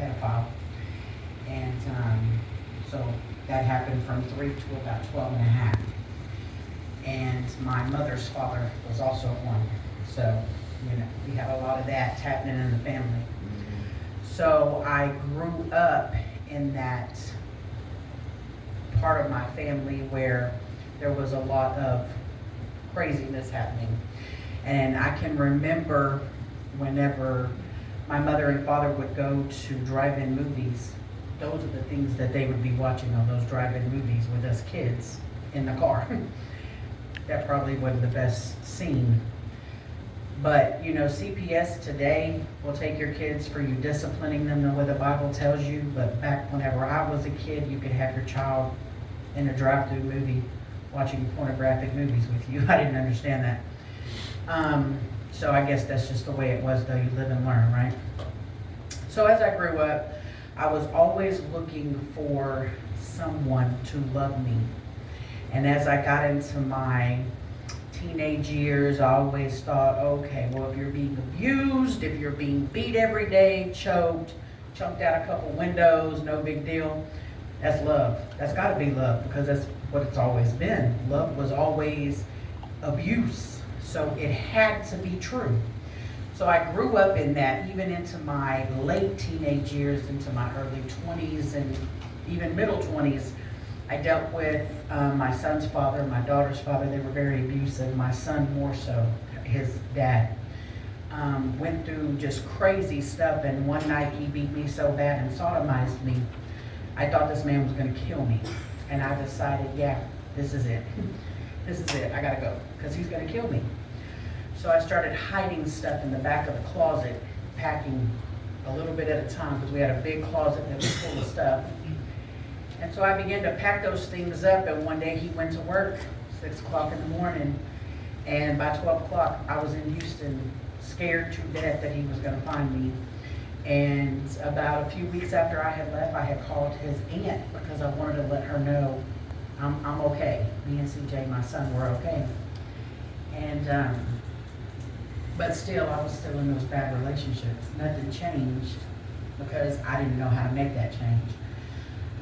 pedophile. And so that happened from 3 to about 12 and a half. And my mother's father was also one. So, we have a lot of that happening in the family. So I grew up in that part of my family where there was a lot of craziness happening. And I can remember whenever my mother and father would go to drive-in movies, those are the things that they would be watching on those drive-in movies with us kids in the car. That probably wasn't the best scene. But, CPS today will take your kids for you disciplining them the way the Bible tells you. But back whenever I was a kid, you could have your child in a drive-through movie watching pornographic movies with you. I didn't understand that. So I guess that's just the way it was, though. You live and learn, right? So as I grew up, I was always looking for someone to love me. And as I got into my teenage years, I always thought, okay, well, if you're being abused, if you're being beat every day, choked, chunked out a couple windows, no big deal, that's love. That's got to be love, because that's what it's always been. Love was always abuse. So it had to be true. So I grew up in that, even into my late teenage years, into my early 20s and even middle 20s. I dealt with my son's father, my daughter's father. They were very abusive. My son more so, his dad. Went through just crazy stuff, and one night he beat me so bad and sodomized me. I thought this man was going to kill me. And I decided, yeah, this is it. This is it. I got to go, because he's going to kill me. So I started hiding stuff in the back of the closet, packing a little bit at a time, because we had a big closet that was full of stuff. And so I began to pack those things up, and one day he went to work, 6 o'clock in the morning, and by 12 o'clock I was in Houston, scared to death that he was going to find me. And about a few weeks after I had left, I had called his aunt because I wanted to let her know I'm okay. Me and CJ, my son, were okay. And but still, I was still in those bad relationships. Nothing changed because I didn't know how to make that change.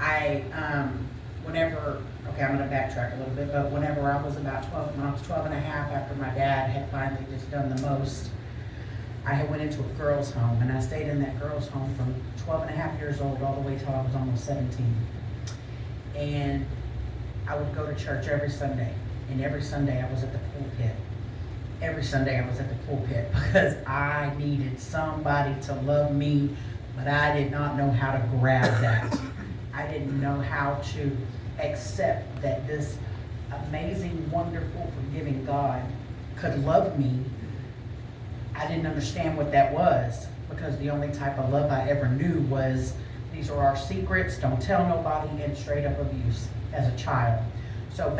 Okay, I'm going to backtrack a little bit, but whenever I was about 12, when I was 12 and a half, after my dad had finally just done the most, I had went into a girls' home, and I stayed in that girls' home from 12 and a half years old all the way till I was almost 17. And I would go to church every Sunday, and every Sunday I was at the pulpit. Every Sunday I was at the pulpit because I needed somebody to love me, but I did not know how to grab that. I didn't know how to accept that this amazing, wonderful, forgiving God could love me. I didn't understand what that was, because the only type of love I ever knew was, these are our secrets, don't tell nobody, and straight up abuse as a child. So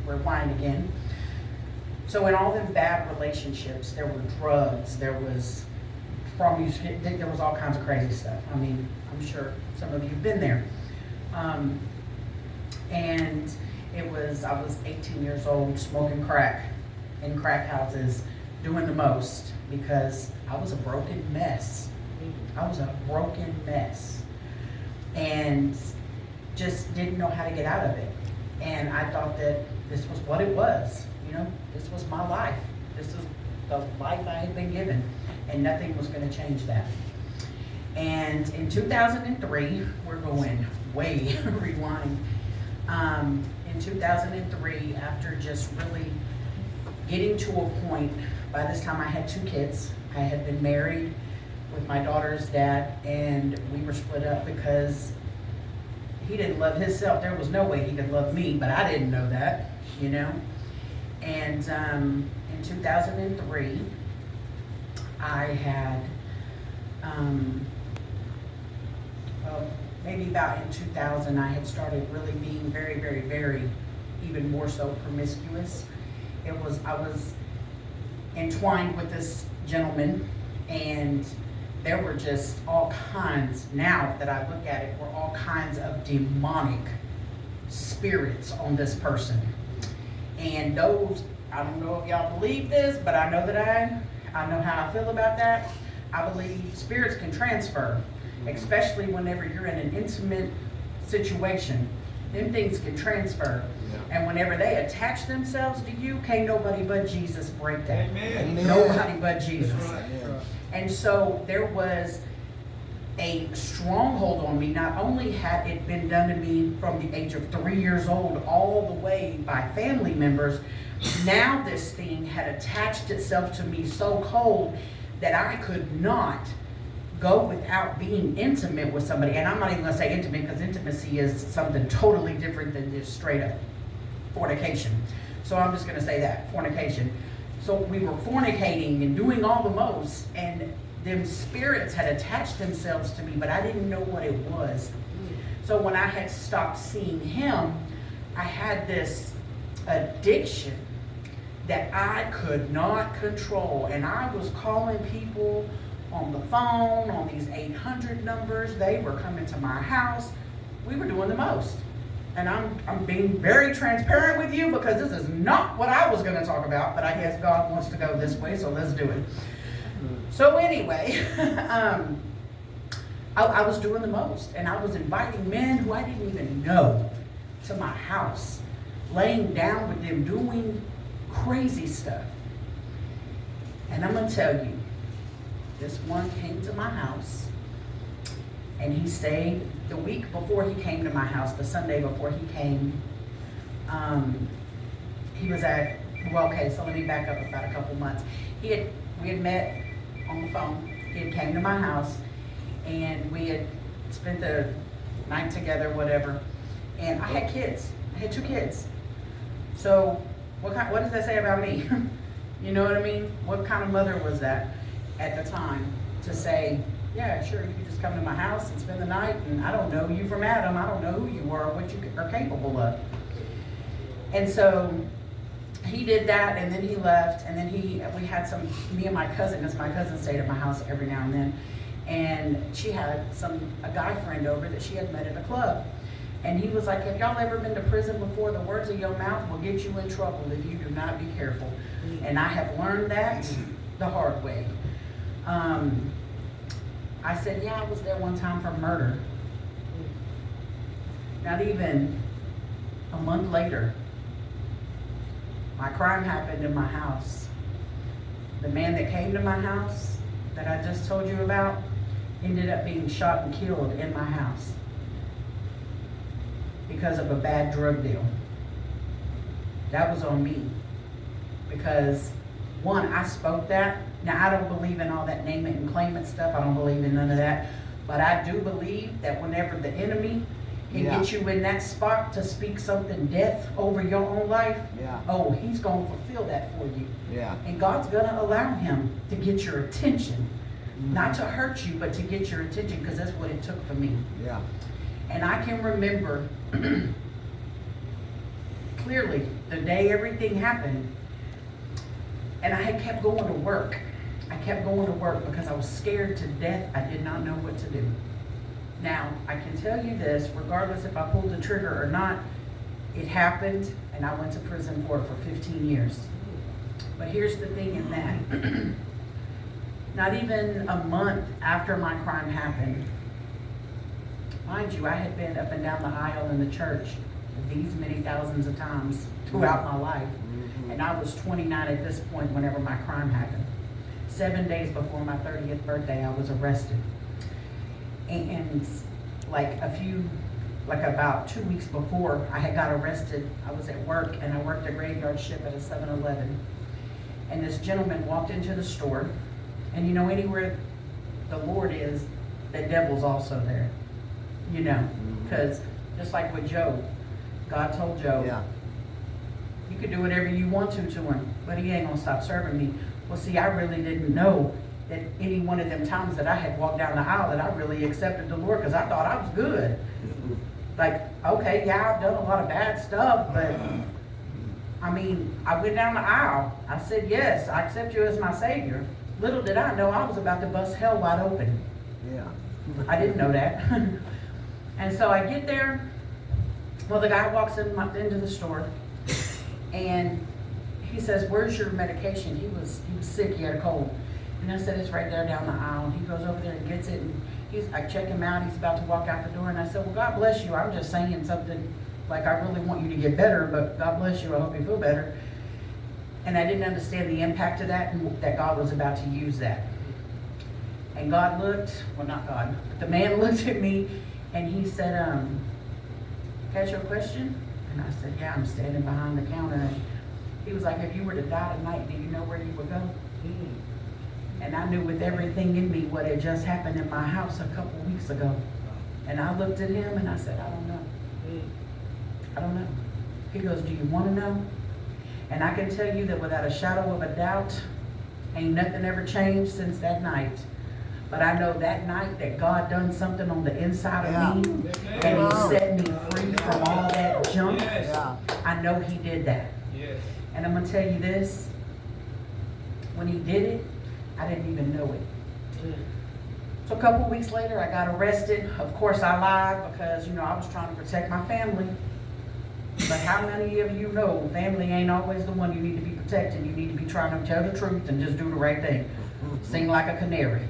rewind again. So in all them bad relationships, there were drugs, there was all kinds of crazy stuff. I mean, I'm sure some of you have been there. And I was 18 years old, smoking crack in crack houses, doing the most, because I was a broken mess. I was a broken mess. And just didn't know how to get out of it. And I thought that this was what it was. This was my life. This is the life I had been given. And nothing was going to change that. And in 2003, we're going way rewind. In 2003, after just really getting to a point, by this time I had 2 kids. I had been married with my daughter's dad, and we were split up because he didn't love himself. There was no way he could love me, but I didn't know that, And in 2003, I had, maybe about in 2000, I had started really being very, very, very, even more so promiscuous. I was entwined with this gentleman, and there were just all kinds, now that I look at it, were all kinds of demonic spirits on this person. And those, I don't know if y'all believe this, but I know that I know how I feel about that. I believe spirits can transfer, especially whenever you're in an intimate situation. Them things can transfer. Yeah. And whenever they attach themselves to you, can't nobody but Jesus break that. Amen. Nobody but Jesus. Right. And so there was a stronghold on me. Not only had it been done to me from the age of 3 years old all the way by family members, now this thing had attached itself to me so cold that I could not go without being intimate with somebody. And I'm not even going to say intimate, because intimacy is something totally different than just straight up fornication. So I'm just going to say that, fornication. So we were fornicating and doing all the most, and them spirits had attached themselves to me, but I didn't know what it was. So when I had stopped seeing him, I had this addiction that I could not control. And I was calling people on the phone, on these 800 numbers. They were coming to my house. We were doing the most. And I'm being very transparent with you, because this is not what I was going to talk about, but I guess God wants to go this way, so let's do it. So anyway, I was doing the most, and I was inviting men who I didn't even know to my house, laying down with them, doing crazy stuff. And I'm going to tell you, this one came to my house, and he stayed the week before he came to my house, the Sunday before he came. He was at, well, okay, so let me back up about a couple months. We had met on the phone. He had came to my house, and we had spent the night together, whatever. And I had kids. I had 2 kids. So what does that say about me? You know what I mean? What kind of mother was that at the time to say, yeah, sure, you can just come to my house and spend the night, and I don't know you from Adam. I don't know who you are or what you are capable of. And so he did that, and then he left, and then we had me and my cousin, because my cousin stayed at my house every now and then, and she had a guy friend over that she had met at a club. And he was like, have y'all ever been to prison before? The words of your mouth will get you in trouble if you do not be careful. And I have learned that the hard way. I said, yeah, I was there one time for murder. Not even a month later, my crime happened in my house. The man that came to my house that I just told you about ended up being shot and killed in my house because of a bad drug deal. That was on me. Because, one, I spoke that. Now, I don't believe in all that name it and claim it stuff. I don't believe in none of that. But I do believe that whenever the enemy can get you in that spot to speak something death over your own life, oh, he's going to fulfill that for you. Yeah. And God's going to allow him to get your attention. Not to hurt you, but to get your attention, because that's what it took for me. Yeah. And I can remember clearly the day everything happened, and I had kept going to work. I kept going to work because I was scared to death. I did not know what to do. Now, I can tell you this, regardless if I pulled the trigger or not, it happened, and I went to prison for it for 15 years. But here's the thing in that. Not even a month after my crime happened, mind you, I had been up and down the aisle in the church these many thousands of times throughout my life. And I was 29 at this point whenever my crime happened. 7 days before my 30th birthday, I was arrested. And about 2 weeks before I had got arrested, I was at work, and I worked a graveyard shift at a 7-Eleven. And this gentleman walked into the store, and you know, anywhere the Lord is, the devil's also there. You know, because just like with Job, God told Job, you could do whatever you want to him, but he ain't gonna stop serving me. Well, see, I really didn't know that any one of them times that I had walked down the aisle that I really accepted the Lord, because I thought I was good. Like, okay, yeah, I've done a lot of bad stuff, but I mean, I went down the aisle. I said, yes, I accept you as my Savior. Little did I know I was about to bust hell wide open. Yeah. I didn't know that. And so I get there. Well, the guy walks into the store, and he says, where's your medication? He was sick, he had a cold. And I said, it's right there down the aisle. And he goes over there and gets it, and I check him out. He's about to walk out the door, and I said, well, God bless you. I'm just saying something like I really want you to get better, but God bless you. I hope you feel better. And I didn't understand the impact of that, and that God was about to use that. And God looked, well, not God, but the man looked at me, and he said, catch your question? And I said, yeah, I'm standing behind the counter. And he was like, if you were to die tonight, do you know where you would go? And I knew with everything in me what had just happened in my house a couple weeks ago. And I looked at him and I said, I don't know. I don't know. He goes, do you want to know? And I can tell you that without a shadow of a doubt, ain't nothing ever changed since that night. But I know that night that God done something on the inside of me, and he set me free from all that junk. I know he did that. And I'm going to tell you this, when he did it, I didn't even know it. So a couple weeks later, I got arrested. Of course, I lied because, I was trying to protect my family. But how many of you know family ain't always the one you need to be protecting? You need to be trying to tell the truth and just do the right thing. Sing like a canary.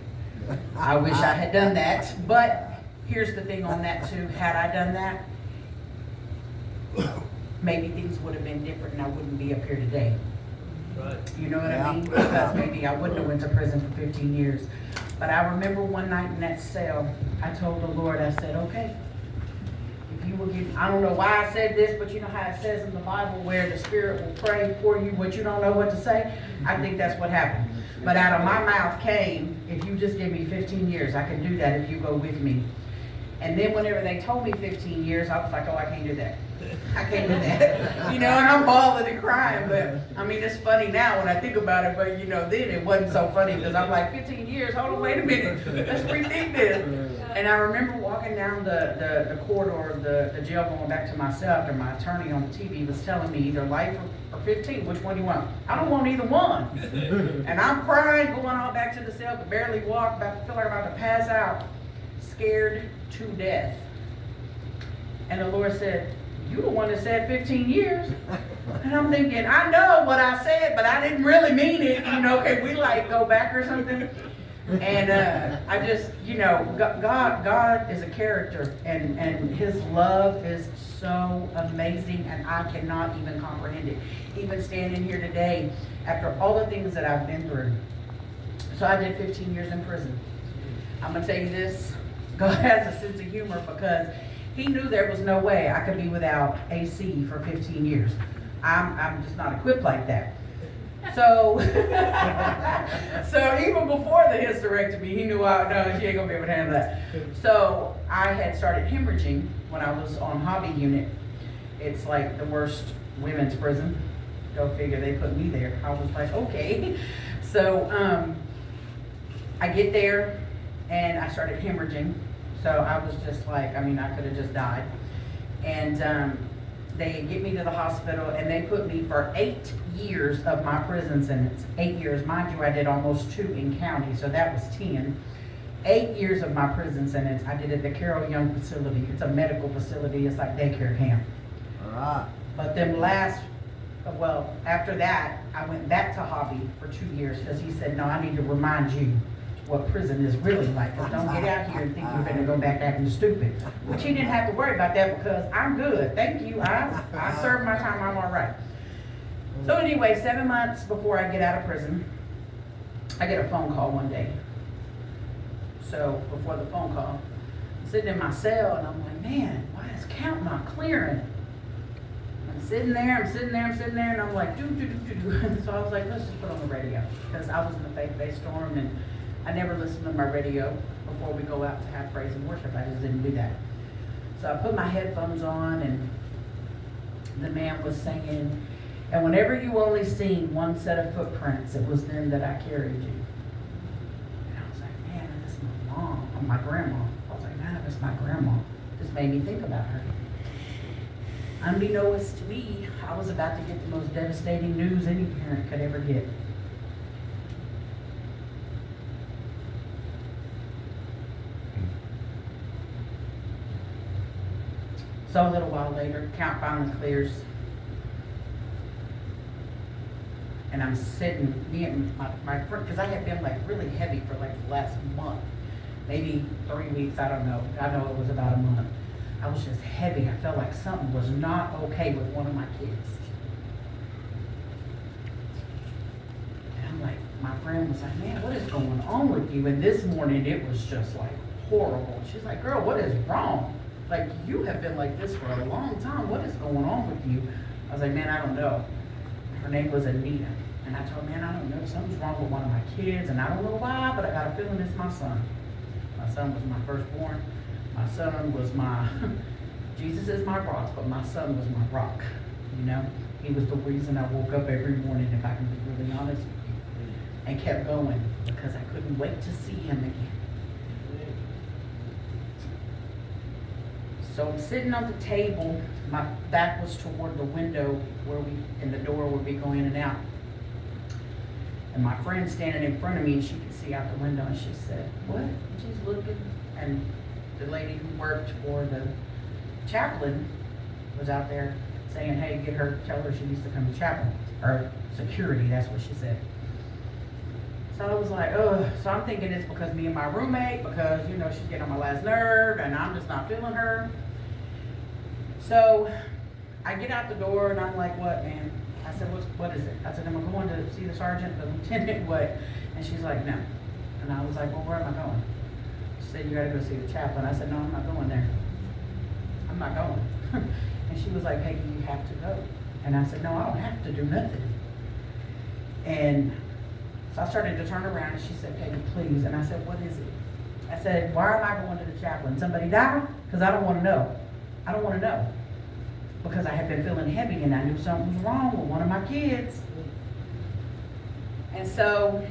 I wish I had done that. But here's the thing on that too. Had I done that, maybe things would have been different and I wouldn't be up here today. Right. You know what I mean? Because maybe I wouldn't have went to prison for 15 years. But I remember one night in that cell, I told the Lord, I said, okay, if you will give, I don't know why I said this, but you know how it says in the Bible where the Spirit will pray for you, but you don't know what to say? I think that's what happened. But out of my mouth came, if you just give me 15 years, I can do that if you go with me. And then whenever they told me 15 years, I was like, oh, I can't do that. I can't do that. And I'm bawling and crying, but I mean, it's funny now when I think about it, but then it wasn't so funny because I'm like, 15 years, hold on, wait a minute, let's rethink this. And I remember walking down the corridor of the jail going back to my cell after my attorney on the TV was telling me either life or 15, which one do you want? I don't want either one. And I'm crying, going all back to the cell, could barely walk, feel like I'm about to pass out, scared to death. And the Lord said, you the one that said 15 years. And I'm thinking, I know what I said, but I didn't really mean it. Can we go back or something? And I just, God is a character, and his love is so amazing, and I cannot even comprehend it. Even standing here today, after all the things that I've been through. So I did 15 years in prison. I'm going to tell you this, God has a sense of humor because he knew there was no way I could be without AC for 15 years. I'm just not equipped like that. So, so even before the hysterectomy, he knew no, she ain't gonna be able to handle that. So I had started hemorrhaging when I was on hobby unit. It's like the worst women's prison. Go figure, they put me there. I was like, okay. So I get there and I started hemorrhaging. So I was just like, I could have just died. And they get me to the hospital and they put me for 8 years of my prison sentence. 8 years, mind you, I did almost 2 in county, so that was 10. 8 years of my prison sentence, I did at the Carroll Young facility. It's a medical facility, it's like daycare camp. All right. But after that, I went back to hobby for 2 years because he said, no, I need to remind you what prison is really like. Because don't get out here and think you're going to go back acting stupid. Which he didn't have to worry about that because I'm good. Thank you. I served my time. I'm all right. So anyway, 7 months before I get out of prison, I get a phone call one day. So before the phone call, I'm sitting in my cell and I'm like, man, why is count not clearing? I'm sitting there, and I'm like, do. So I was like, let's just put on the radio. Because I was in the faith-based storm and I never listened to my radio before we go out to have praise and worship. I just didn't do that. So I put my headphones on and the man was singing, and whenever you only seen one set of footprints, it was then that I carried you. And I was like, man, I miss my mom, or my grandma. I was like, man, I miss my grandma. This made me think about her. Unbeknownst to me, I was about to get the most devastating news any parent could ever get. So a little while later, count finally clears. And I'm sitting, me and my friend, because I had been like really heavy for like the last month, maybe 3 weeks, I don't know. I know it was about a month. I was just heavy. I felt like something was not okay with one of my kids. And I'm like, my friend was like, man, what is going on with you? And this morning it was just like horrible. She's like, girl, what is wrong? Like, you have been like this for a long time. What is going on with you? I was like, man, I don't know. Her name was Anita. And I told her, man, I don't know. Something's wrong with one of my kids. And I don't know why, but I got a feeling it's my son. My son was my firstborn. My son was my, Jesus is my rock, but my son was my rock. You know, he was the reason I woke up every morning, if I can be really honest with you, and kept going because I couldn't wait to see him again. So I'm sitting on the table. My back was toward the window and the door where we go in and out. And my friend's standing in front of me, and she could see out the window, and she said, what? And she's looking, and the lady who worked for the chaplain was out there saying, hey, tell her she needs to come to chapel, or security, that's what she said. So I was like, ugh. So I'm thinking it's because me and my roommate, because, you know, she's getting on my last nerve, and I'm just not feeling her. So I get out the door, and I'm like, what, man? I said, what is it? I said, am I going to see the sergeant, the lieutenant, what? And she's like, no. And I was like, well, where am I going? She said, you gotta go see the chaplain. I said, no, I'm not going there. I'm not going. And she was like, Peggy, you have to go. And I said, no, I don't have to do nothing. And so I started to turn around, and she said, Peggy, please. And I said, what is it? I said, why am I going to the chaplain? Somebody died? Because I don't want to know. I don't want to know. Because I had been feeling heavy, and I knew something was wrong with one of my kids. And so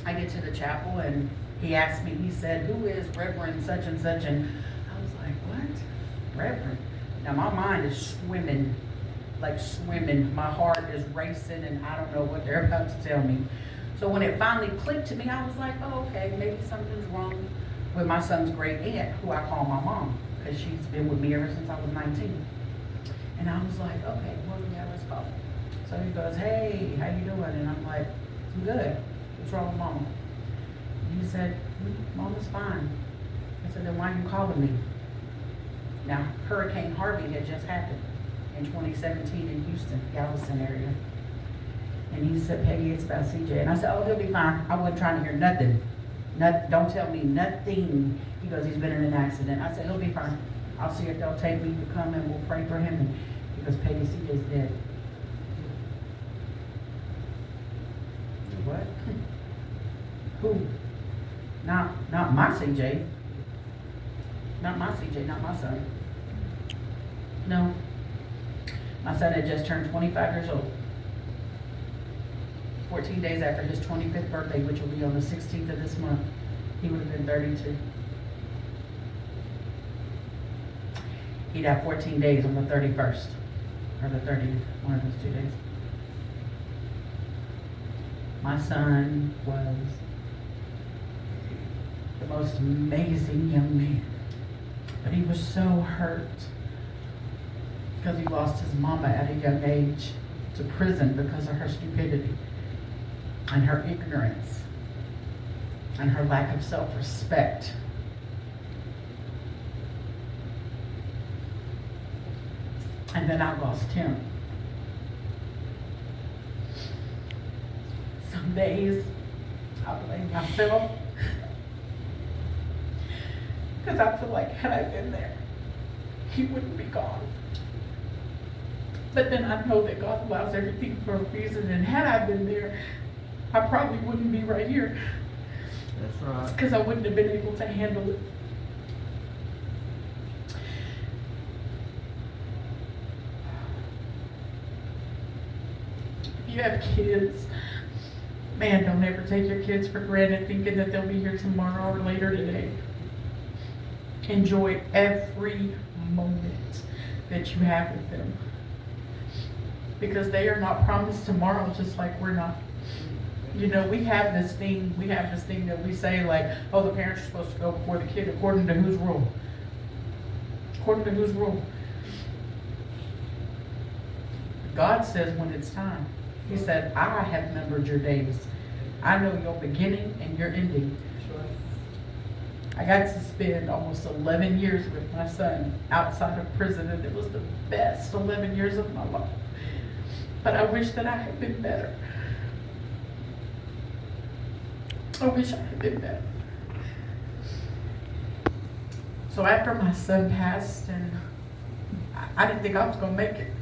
I get to the chapel, and he asked me, he said, who is Reverend such and such? And I was like, what? Reverend? Now my mind is swimming, like swimming. My heart is racing, and I don't know what they're about to tell me. So when it finally clicked to me, I was like, oh, okay, maybe something's wrong with my son's great aunt, who I call my mom, because she's been with me ever since I was 19. And I was like, okay, well, yeah, let's go. So he goes, hey, how you doing? And I'm like, I'm good. What's wrong with Mama? And he said, Mama's fine. I said, then why are you calling me? Now, Hurricane Harvey had just happened in 2017 in Houston, Galveston area. And he said, Peggy, it's about CJ. And I said, oh, he'll be fine. I wasn't trying to hear nothing. Don't tell me nothing. He goes, he's been in an accident. I said, he'll be fine. I'll see if they'll take me to come and we'll pray for him. And he goes, Peggy, CJ's dead. What? Who? Not my CJ. Not my CJ, not my son. No. My son had just turned 25 years old. 14 days after his 25th birthday, which will be on the 16th of this month, he would have been 32. He'd have 14 days on the 31st, or the 30th, one of those 2 days. My son was the most amazing young man, but he was so hurt because he lost his mama at a young age to prison because of her stupidity and her ignorance and her lack of self-respect. And then I lost him. Some days I blame myself because I feel like had I been there, he wouldn't be gone. But then I know that God allows everything for a reason, and had I been there, I probably wouldn't be right here. That's right. Because I wouldn't have been able to handle it. If you have kids, man, don't ever take your kids for granted thinking that they'll be here tomorrow or later today. Enjoy every moment that you have with them. Because they are not promised tomorrow, just like we're not. You know, we have this thing that we say like, oh, the parents are supposed to go before the kid according to whose rule? According to whose rule? God says when it's time. He said, I have numbered your days. I know your beginning and your ending. I got to spend almost 11 years with my son outside of prison, and it was the best 11 years of my life. But I wish that I had been better. I wish I had been better. So after my son passed, and I didn't think I was going to make it.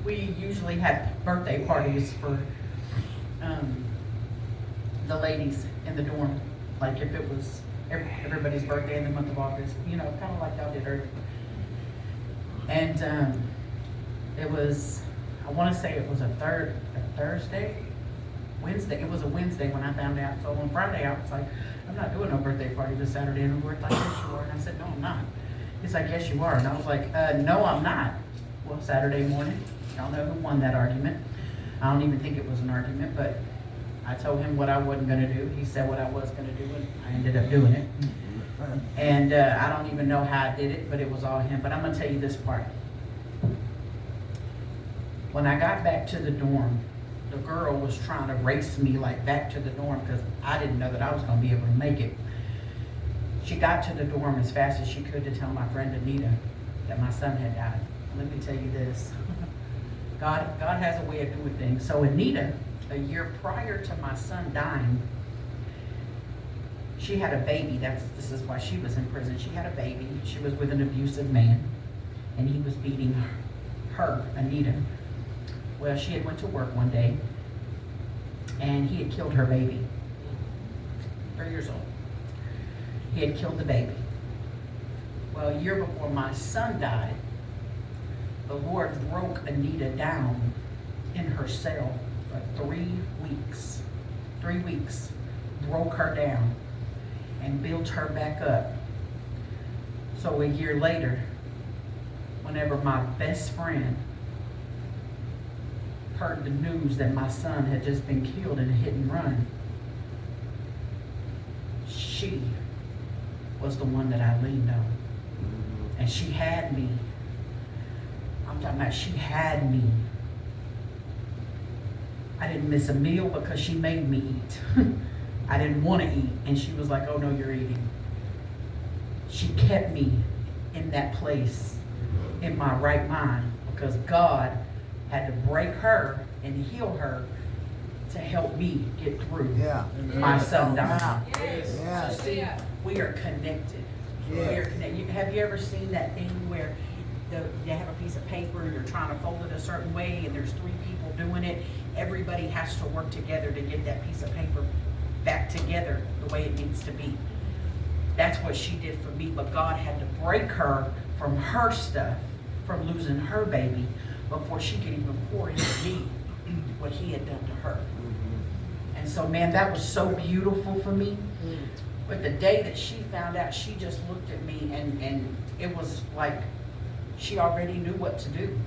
We usually had birthday parties for the ladies in the dorm. Like if it was everybody's birthday in the month of August, you know, kind of like y'all did earlier. And it was, I want to say it was a Thursday, Wednesday. It was a Wednesday when I found out. So on Friday, I was like, I'm not doing no birthday party this Saturday. And we were like, yes, you are. And I said, no, I'm not. He's like, yes, you are. And I was like, no, I'm not. Well, Saturday morning, y'all know who won that argument. I don't even think it was an argument, but I told him what I wasn't going to do. He said what I was going to do, and I ended up doing it. And I don't even know how I did it, but it was all him. But I'm going to tell you this part. When I got back to the dorm, the girl was trying to race me like back to the dorm because I didn't know that I was going to be able to make it. She got to the dorm as fast as she could to tell my friend Anita that my son had died. Let me tell you this. God has a way of doing things. So Anita, a year prior to my son dying, she had a baby. This is why she was in prison. She had a baby. She was with an abusive man, and he was beating her, Anita. Well, she had went to work one day, and he had killed her baby. 3 years old. He had killed the baby. Well, a year before my son died, the Lord broke Anita down in her cell for 3 weeks. 3 weeks. Broke her down and built her back up. So a year later, whenever my best friend heard the news that my son had just been killed in a hit and run, she was the one that I leaned on. And she had me. I'm talking about she had me. I didn't miss a meal because she made me eat. I didn't want to eat, and she was like, oh no, you're eating. She kept me in that place in my right mind because God had to break her and heal her to help me get through my son dying. Yes. So see, we are connected. We are connected. Have you ever seen that thing where you have a piece of paper and you're trying to fold it a certain way and there's 3 people doing it? Everybody has to work together to get that piece of paper back together the way it needs to be. That's what she did for me, but God had to break her from her stuff, from losing her baby, before she could even pour into me what he had done to her. And so, man, that was so beautiful for me. But the day that she found out, she just looked at me and it was like she already knew what to do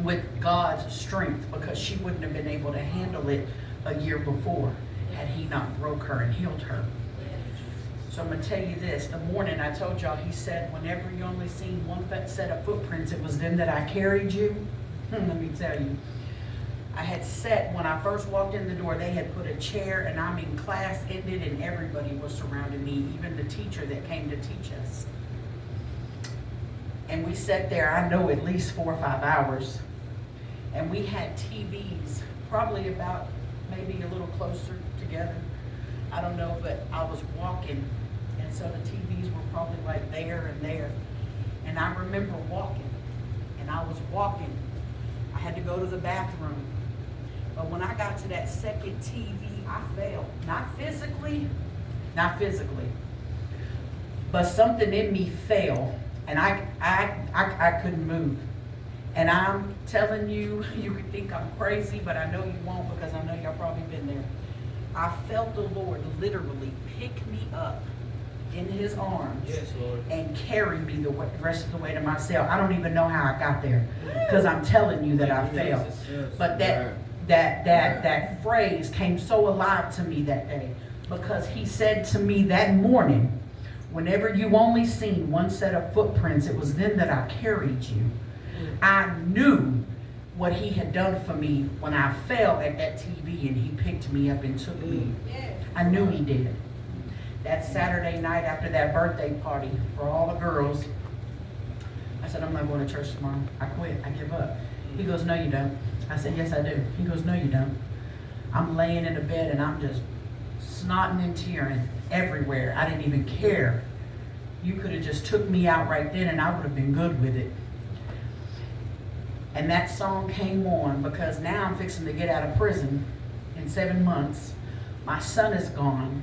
with God's strength, because she wouldn't have been able to handle it a year before had he not broke her and healed her. So I'm going to tell you this. The morning I told y'all, he said, whenever you only seen one set of footprints, it was then that I carried you. Let me tell you. I had sat, when I first walked in the door, they had put a chair, and I mean, class ended and everybody was surrounding me, even the teacher that came to teach us. And we sat there, I know, at least 4 or 5 hours. And we had TVs, probably about maybe a little closer together. I don't know, but I was walking, and so the TVs were probably like there and there. And I remember walking, and I was walking. I had to go to the bathroom. But when I got to that second TV, I fell. Not physically, but something in me fell, and I couldn't move. And I'm telling you, you could think I'm crazy, but I know you won't, because I know y'all probably been there. I felt the Lord literally pick me up in his arms, Yes, Lord, and carry me the rest of the way to my cell. I don't even know how I got there, because I'm telling you that I fell. yes. But that phrase came so alive to me that day, because he said to me that morning, whenever you only seen one set of footprints, it was then that I carried you. I knew what he had done for me when I fell at that TV and he picked me up and took me. I knew he did. That Saturday night after that birthday party for all the girls, I said, I'm not going to church tomorrow. I quit. I give up. He goes, no, you don't. I said, yes, I do. He goes, no, you don't. I'm laying in the bed and I'm just snotting and tearing everywhere. I didn't even care. You could have just took me out right then and I would have been good with it. And that song came on because now I'm fixing to get out of prison in 7 months. My son is gone.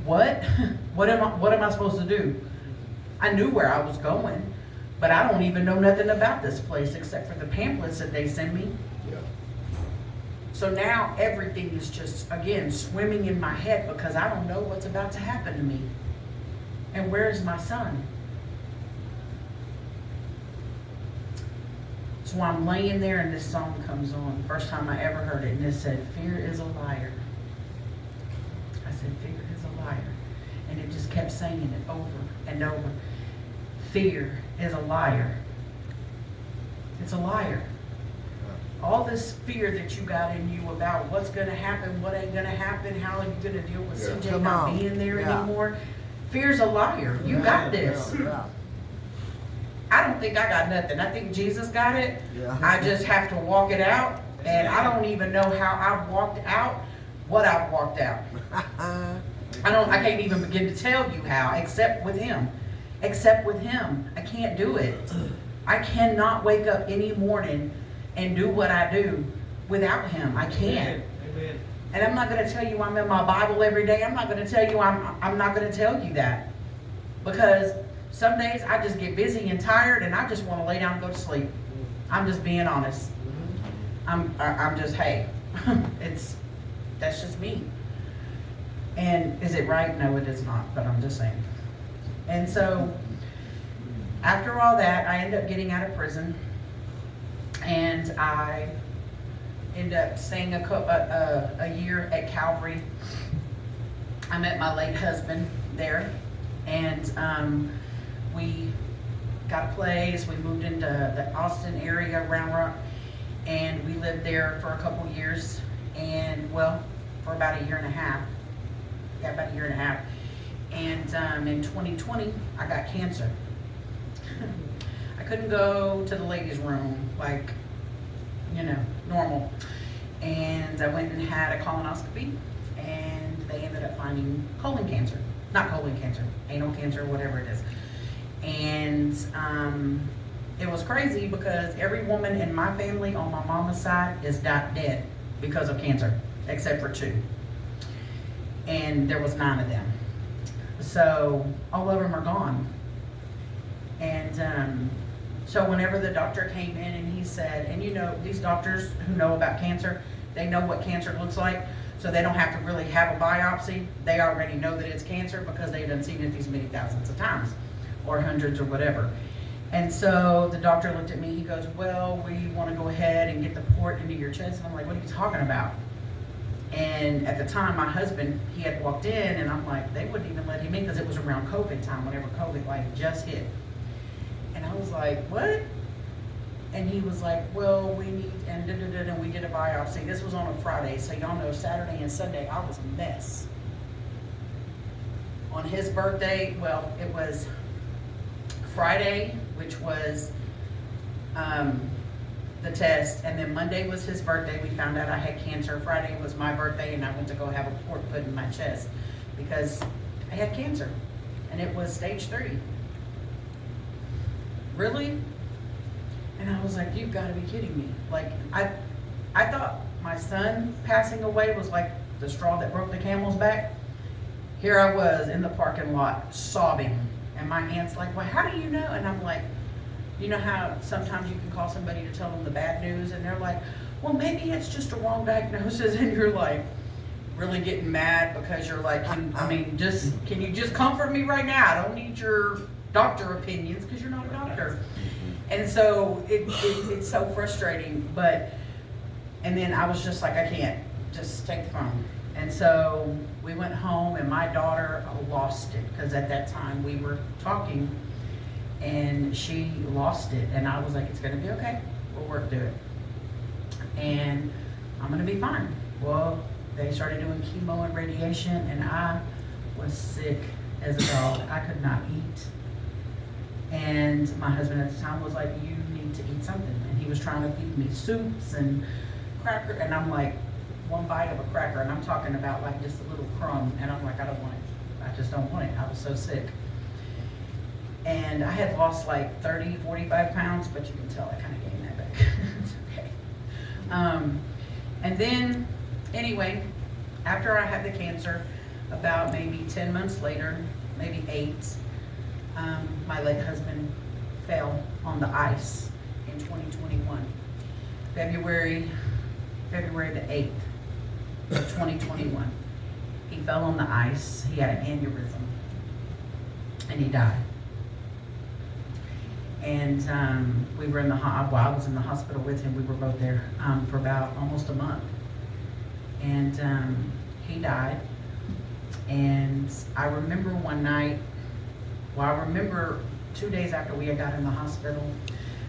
What? What am I supposed to do? I knew where I was going, but I don't even know nothing about this place except for the pamphlets that they send me. Yeah. So now everything is just, again, swimming in my head because I don't know what's about to happen to me. And where is my son? So I'm laying there and this song comes on. First time I ever heard it, and it said, fear is a liar. I said, fear is a liar. And it just kept saying it over and over. Fear is a liar. It's a liar. All this fear that you got in you about what's going to happen, what ain't going to happen, how are you going to deal with CJ Come not on. being there Yeah. anymore. Fear's a liar. You got this. Yeah. I don't think I got nothing. I think Jesus got it. Yeah. I just have to walk it out. And I don't even know how I've walked out what I've walked out. I can't even begin to tell you how, except with him. Except with him. I can't do it. I cannot wake up any morning and do what I do without him. I can't. Amen. And I'm not going to tell you I'm in my Bible every day. I'm not going to tell you I'm not going to tell you that. Because some days I just get busy and tired and I just want to lay down and go to sleep. I'm just being honest. I'm just, hey, that's just me. And is it right? No, it is not, but I'm just saying. And so after all that, I end up getting out of prison and I end up staying a year at Calvary. I met my late husband there and we got a place. We moved into the Austin area, Round Rock, and we lived there for a couple years and well, for about a year and a half. Yeah, about a year and a half. And in 2020, I got cancer. I couldn't go to the ladies' room like, normal. And I went and had a colonoscopy, and they ended up finding colon cancer. Not colon cancer, anal cancer, whatever it is. And it was crazy because every woman in my family on my mama's side is dead because of cancer, except for 2. And there was 9 of them. So all of them are gone. And so whenever the doctor came in and he said, and these doctors who know about cancer, they know what cancer looks like, so they don't have to really have a biopsy. They already know that it's cancer because they've done seen it these many thousands of times, or hundreds or whatever. And so the doctor looked at me, he goes, well, we want to go ahead and get the port into your chest. And I'm like, what are you talking about? And at the time, my husband, he had walked in, and I'm like, they wouldn't even let him in because it was around COVID time, whenever COVID just hit. And I was like, what? And he was like, well, we need, and we did a biopsy. This was on a Friday, so y'all know Saturday and Sunday, I was a mess. On his birthday, well, it was Friday, which was the test, and then Monday was his birthday. We found out I had cancer. Friday was my birthday, and I went to go have a port put in my chest because I had cancer, and it was stage 3. Really? And I was like, you've got to be kidding me. Like, I thought my son passing away was like the straw that broke the camel's back. Here I was in the parking lot sobbing, and my aunt's like, well, how do you know? And I'm like, you know how sometimes you can call somebody to tell them the bad news, and they're like, well, maybe it's just a wrong diagnosis, and you're like really getting mad because you're like, can you just comfort me right now? I don't need your doctor opinions because you're not a doctor. And so it's so frustrating, and then I was just like, I can't, just take the phone. And so we went home, and my daughter lost it because at that time we were talking, and she lost it, and I was like, it's gonna be okay. we'll work through it. And I'm gonna be fine. Well, they started doing chemo and radiation, and I was sick as a dog. I could not eat. And my husband at the time was like, you need to eat something. And he was trying to feed me soups and cracker, and I'm like, one bite of a cracker, and I'm talking about like just a little crumb, and I'm like, I don't want it. I just don't want it. I was so sick. And I had lost like 30, 45 pounds, but you can tell I kind of gained that back. It's okay. And then, anyway, after I had the cancer, about maybe 10 months later, maybe 8, my late husband fell on the ice in 2021. February the 8th of 2021. He fell on the ice, he had an aneurysm, and he died. And we were in the, I was in the hospital with him. We were both there for about almost a month. And he died. And I remember one night, I remember 2 days after we had got in the hospital,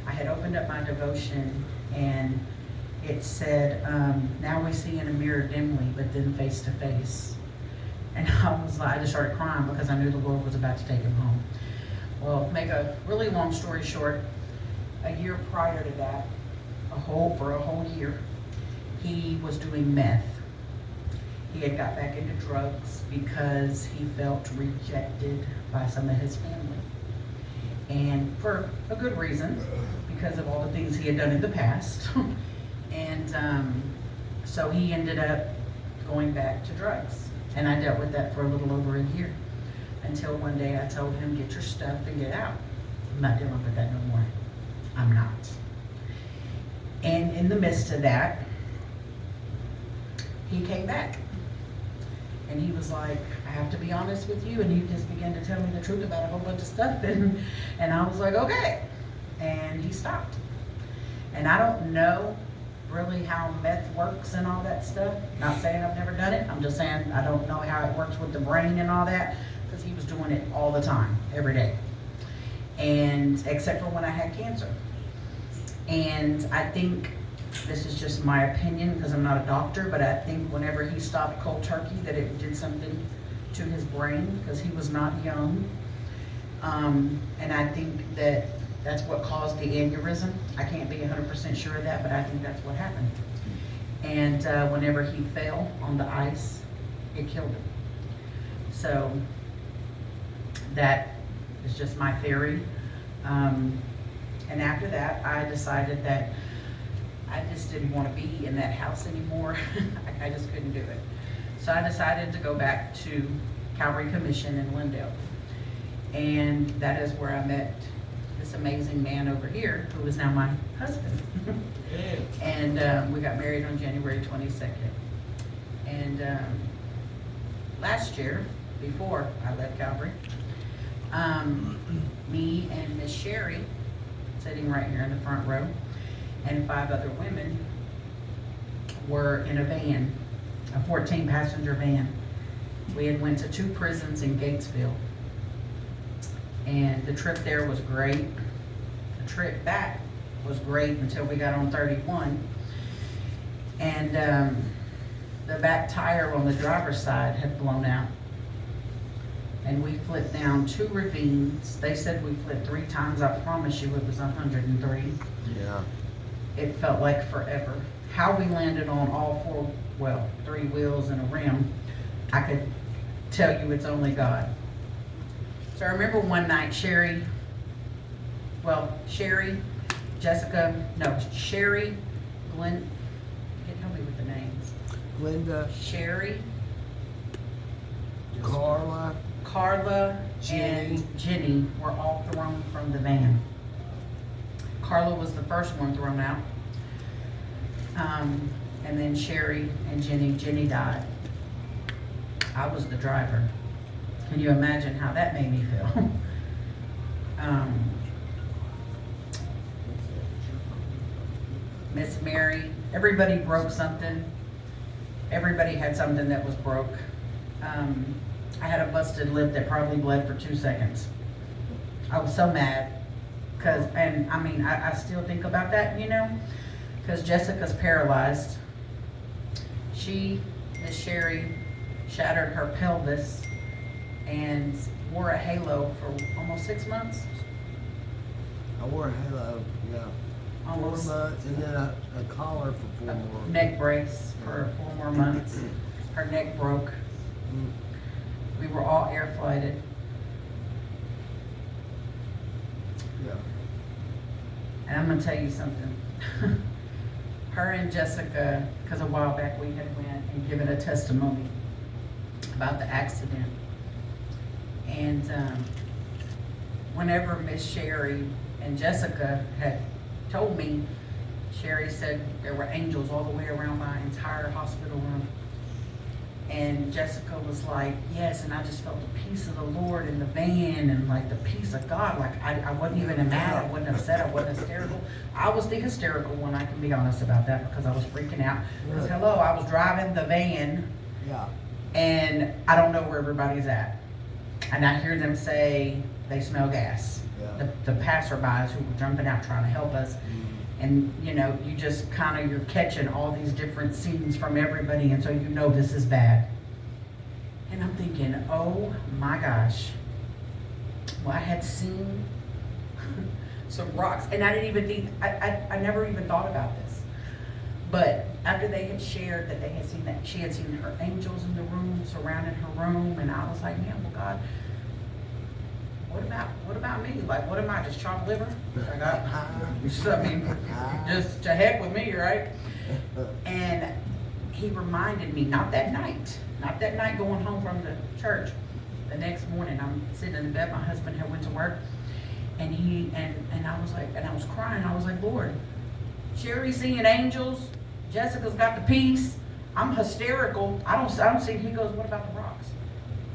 I had opened up my devotion, and it said, now we see in a mirror dimly, but then face to face. And I just started crying because I knew the Lord was about to take him home. Well, make a really long story short, a year prior to that, for a whole year, he was doing meth. He had got back into drugs because he felt rejected by some of his family. And for a good reason, because of all the things he had done in the past. And so he ended up going back to drugs. And I dealt with that for a little over a year. Until one day I told him, get your stuff and get out. I'm not dealing with that no more. I'm not. And in the midst of that, he came back. And he was like, I have to be honest with you. And he just began to tell me the truth about a whole bunch of stuff. And I was like, okay. And he stopped. And I don't know really how meth works and all that stuff. Not saying I've never done it. I'm just saying I don't know how it works with the brain and all that. Because he was doing it all the time, every day. And except for when I had cancer. And I think, this is just my opinion because I'm not a doctor, but I think whenever he stopped cold turkey that it did something to his brain because he was not young. And I think that that's what caused the aneurysm. I can't be 100% sure of that, but I think that's what happened. And whenever he fell on the ice, it killed him. So that is just my theory. And after that, I decided that I just didn't want to be in that house anymore. I just couldn't do it. So I decided to go back to Calvary Commission in Lindale. And that is where I met this amazing man over here, who is now my husband. And we got married on January 22nd. And last year, before I left Calvary, me and Miss Sherry, sitting right here in the front row, and 5 other women were in a van, a 14-passenger van. We had went to 2 prisons in Gatesville. And the trip there was great. The trip back was great until we got on 31. And the back tire on the driver's side had blown out. And we flipped down 2 ravines. They said we flipped 3 times. I promise you it was 103. Yeah. It felt like forever. How we landed on all 3 wheels and a rim, I could tell you it's only God. So I remember one night Sherry, Glenn, you can help me with the names. Glenda, Sherry, Carla, and Jenny were all thrown from the van. Carla was the first one thrown out. And then Sherry and Jenny died. I was the driver. Can you imagine how that made me feel? Miss Mary, everybody broke something. Everybody had something that was broke. I had a busted lip that probably bled for 2 seconds. I was so mad and I mean, I still think about that, you know, because Jessica's paralyzed. Miss Sherry, shattered her pelvis and wore a halo for almost 6 months. I wore a halo, yeah. Almost. 4 months, and then a collar for 4 more. Neck brace for 4 more months. Her neck broke. Mm. We were all air flighted. Yeah. And I'm gonna tell you something. Her and Jessica, because a while back we had went and given a testimony about the accident. And whenever Miss Sherry and Jessica had told me, Sherry said there were angels all the way around my entire hospital room. And Jessica was like, yes, and I just felt the peace of the Lord in the van and like the peace of God. Like I wasn't even mad, I wasn't upset, I wasn't hysterical. I was the hysterical one, I can be honest about that, because I was freaking out. Because hello, I was driving the van, Yeah. and I don't know where everybody's at. And I hear them say they smell gas. Yeah. The passerbys who were jumping out trying to help us. And you know, you just you're catching all these different scenes from everybody, and so you know this is bad. And I'm thinking, oh my gosh. Well, I had seen some rocks, and I didn't even think, I never even thought about this. But after they had shared that they had seen that, she had seen her angels in the room, surrounding her room, and I was like, man, well, God, what about me? Like, what am I, just chopped liver? I mean, just to heck with me, right? And he reminded me, not that night going home from the church. The next morning, I'm sitting in the bed, my husband had went to work, and I was like, and I was crying, I was like, Lord, Sherry's seeing angels, Jessica's got the peace, I'm hysterical, I don't see, he goes, what about the rocks?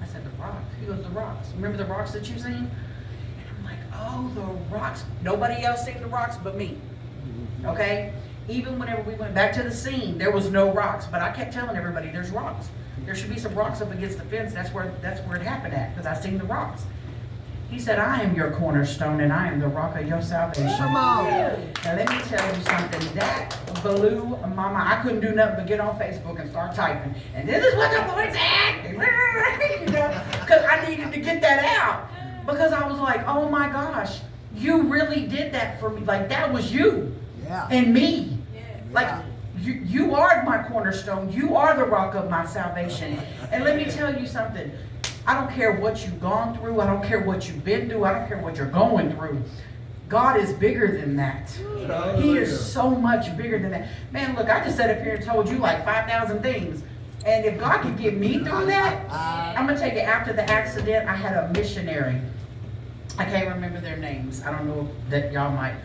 I said, the rocks? He goes, the rocks. Remember the rocks that you've seen? And I'm like, oh, the rocks. Nobody else seen the rocks but me. Okay? Even whenever we went back to the scene, there was no rocks. But I kept telling everybody, there's rocks. There should be some rocks up against the fence. That's where it happened at, because I seen the rocks. He said, I am your cornerstone, and I am the rock of your salvation. Come on. Now let me tell you something. That blew my mind. I couldn't do nothing but get on Facebook and start typing. And this is what the Lord said. You know, because I needed to get that out. Because I was like, oh my gosh, you really did that for me. Like, that was you. Yeah. And me. Like, Yeah. you are my cornerstone. You are the rock of my salvation. And let me tell you something. I don't care what you've gone through. I don't care what you've been through. I don't care what you're going through. God is bigger than that. He is so much bigger than that. Man, look, I just sat up here and told you like 5,000 things. And if God could get me through that, I'm going to take it. After the accident, I had a missionary. I can't remember their names. I don't know that y'all might.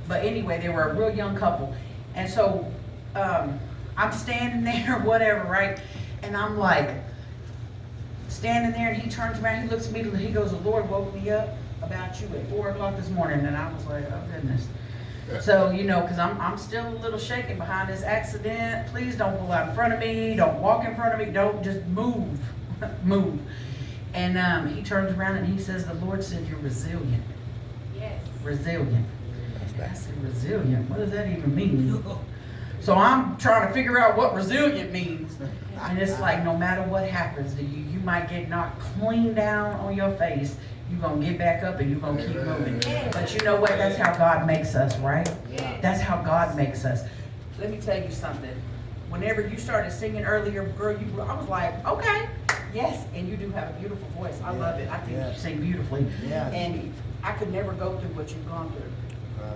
But anyway, they were a real young couple. And so I'm standing there, whatever, right? And I'm like, standing there, and he turns around, he looks at me, he goes, the Lord woke me up about you at 4 o'clock this morning. And I was like, oh goodness. So, you know, because I'm still a little shaken behind this accident. Please don't pull out in front of me, don't walk in front of me, don't just move. Move. And he turns around and he says, the Lord said you're resilient. Yes. Resilient. I said, resilient, what does that even mean? So I'm trying to figure out what resilient means. And it's like, no matter what happens to you, you might get knocked clean down on your face. You're going to get back up and you're going to keep moving. But you know what? That's how God makes us, right? That's how God makes us. Let me tell you something. Whenever you started singing earlier, girl, I was like, okay, yes. And you do have a beautiful voice. I love it. I think you sing beautifully. And I could never go through what you've gone through.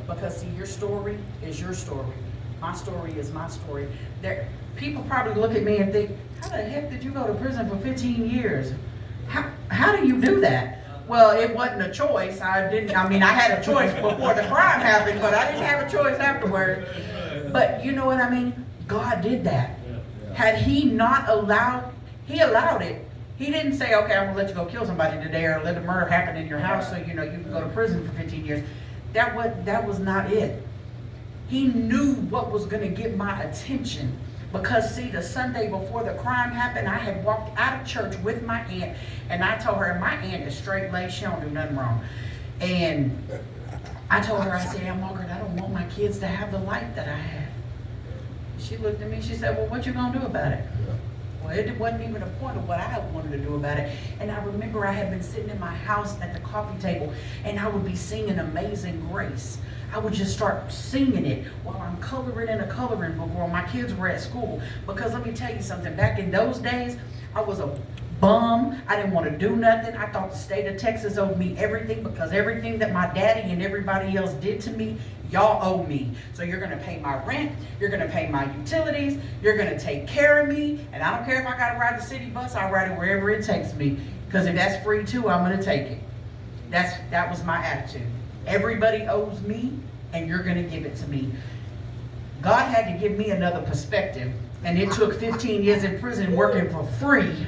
Because see, your story is your story. My story is my story. People probably look at me and think, how the heck did you go to prison for 15 years? How do you do that? Well, it wasn't a choice. I had a choice before the crime happened, but I didn't have a choice afterward. But you know what I mean? God did that. Had he not allowed, he allowed it. He didn't say, okay, I'm gonna let you go kill somebody today or let a murder happen in your house so you know you can go to prison for 15 years. That was not it. He knew what was gonna get my attention. Because see, the Sunday before the crime happened, I had walked out of church with my aunt, and I told her, my aunt is straight laced, she don't do nothing wrong. And I told her, I said, Aunt Margaret, I don't want my kids to have the life that I had. She looked at me, she said, well, what you gonna do about it? Well, it wasn't even a point of what I wanted to do about it. And I remember I had been sitting in my house at the coffee table and I would be singing Amazing Grace. I would just start singing it while I'm coloring in a coloring book while my kids were at school. Because let me tell you something, back in those days, I was a bum. I didn't want to do nothing. I thought the state of Texas owed me everything because everything that my daddy and everybody else did to me, y'all owe me. So you're going to pay my rent, you're going to pay my utilities, you're going to take care of me, and I don't care if I got to ride the city bus, I'll ride it wherever it takes me. Because if that's free too, I'm going to take it. That was my attitude. Everybody owes me, and you're going to give it to me. God had to give me another perspective, and it took 15 years in prison working for free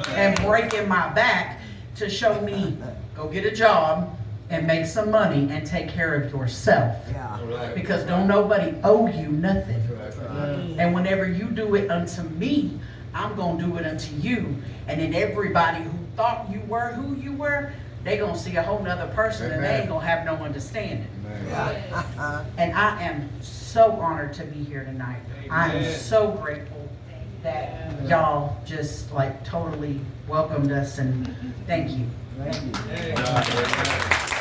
and breaking my back to show me, go get a job and make some money and take care of yourself. Yeah. Because don't nobody owe you nothing. Right. And whenever you do it unto me, I'm going to do it unto you. And then everybody who thought you were who you were, they going to see a whole nother person and they ain't going to have no understanding. Yeah. And I am so honored to be here tonight. I am so grateful that y'all just like totally welcomed us, and thank you. Thank you.